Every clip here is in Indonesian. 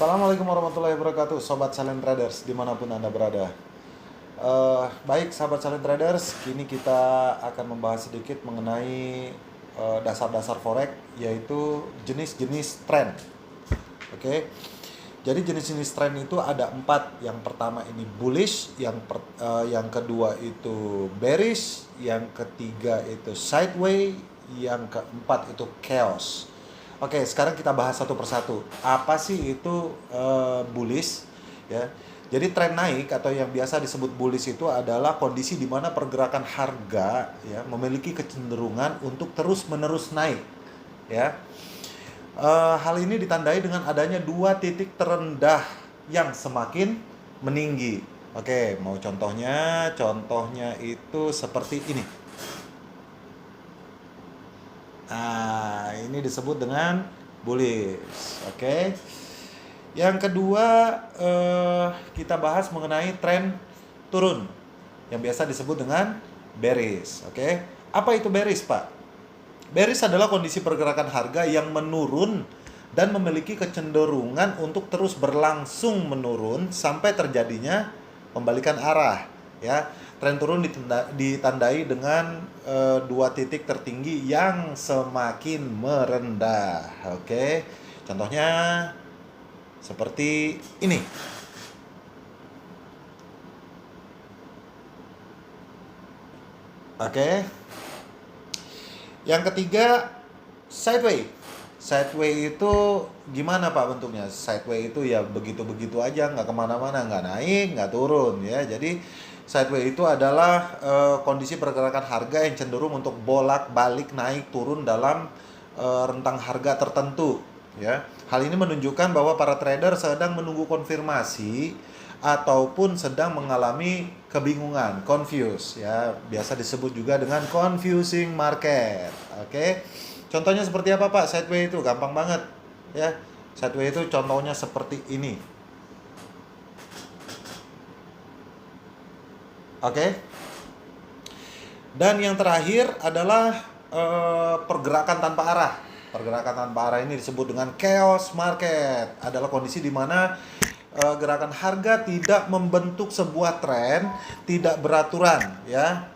Assalamualaikum warahmatullahi wabarakatuh, Sobat Silent Traders dimanapun Anda berada. Baik, sahabat Silent Traders, kini kita akan membahas sedikit mengenai dasar-dasar forex, yaitu jenis-jenis tren. Oke, jadi jenis-jenis tren itu ada 4. Yang pertama ini bullish, yang kedua itu bearish, yang ketiga itu sideways, yang keempat itu chaos. Oke, sekarang kita bahas satu persatu. Apa sih itu bullish? Ya, jadi tren naik atau yang biasa disebut bullish itu adalah kondisi di mana pergerakan harga ya memiliki kecenderungan untuk terus-menerus naik. Ya, hal ini ditandai dengan adanya 2 titik terendah yang semakin meninggi. Oke, mau contohnya? Contohnya itu seperti ini. Nah, ini disebut dengan bullish. Oke. Yang kedua, kita bahas mengenai tren turun yang biasa disebut dengan bearish. Oke. Apa itu bearish, Pak? Bearish adalah kondisi pergerakan harga yang menurun dan memiliki kecenderungan untuk terus berlangsung menurun sampai terjadinya pembalikan arah, ya. Tren turun ditandai dengan 2 titik tertinggi yang semakin merendah. Oke. Contohnya seperti ini. Oke. Yang ketiga, sideways. Sideways itu gimana Pak bentuknya? Sideways itu ya begitu-begitu aja, nggak kemana-mana, nggak naik, nggak turun ya. Jadi sideways itu adalah kondisi pergerakan harga yang cenderung untuk bolak-balik naik turun dalam rentang harga tertentu ya. Hal ini menunjukkan bahwa para trader sedang menunggu konfirmasi ataupun sedang mengalami kebingungan, confuse ya. Biasa disebut juga dengan confusing market. Oke. Contohnya seperti apa Pak? Sideways itu gampang banget ya. Sideways itu contohnya seperti ini. Oke. Dan yang terakhir adalah pergerakan tanpa arah. Pergerakan tanpa arah ini disebut dengan chaos market. Adalah kondisi di mana gerakan harga tidak membentuk sebuah tren, tidak beraturan ya.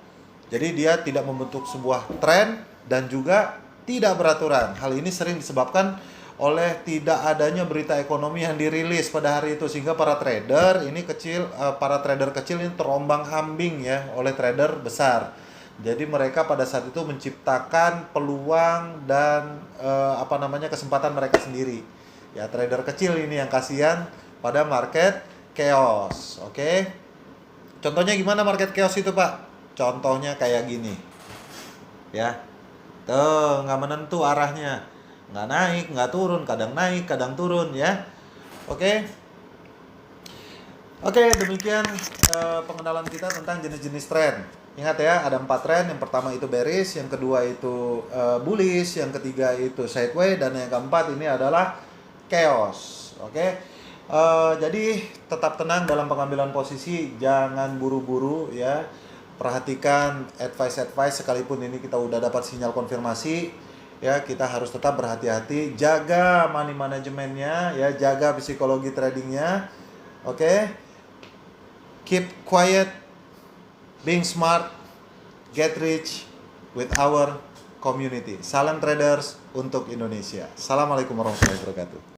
Jadi dia tidak membentuk sebuah tren dan juga tidak beraturan. Hal ini sering disebabkan oleh tidak adanya berita ekonomi yang dirilis pada hari itu, sehingga para trader kecil ini terombang-ambing ya oleh trader besar. Jadi mereka pada saat itu menciptakan peluang dan kesempatan mereka sendiri. Ya, trader kecil ini yang kasihan pada market chaos. Oke. Contohnya gimana market chaos itu, Pak? Contohnya kayak gini. Ya. Tuh, nggak menentu arahnya. Nggak naik, nggak turun, kadang naik, kadang turun ya. Oke. Oke, demikian pengenalan kita tentang jenis-jenis tren. Ingat ya, ada 4 tren. Yang pertama itu bearish, yang kedua itu bullish, yang ketiga itu sideways, dan yang keempat ini adalah chaos. Oke. Jadi tetap tenang dalam pengambilan posisi, jangan buru-buru ya. Perhatikan advice sekalipun ini kita udah dapat sinyal konfirmasi ya, kita harus tetap berhati-hati, jaga money manajemennya ya, jaga psikologi tradingnya. Oke. Keep quiet, being smart, get rich with our community. Salam traders untuk Indonesia. Assalamualaikum warahmatullahi wabarakatuh.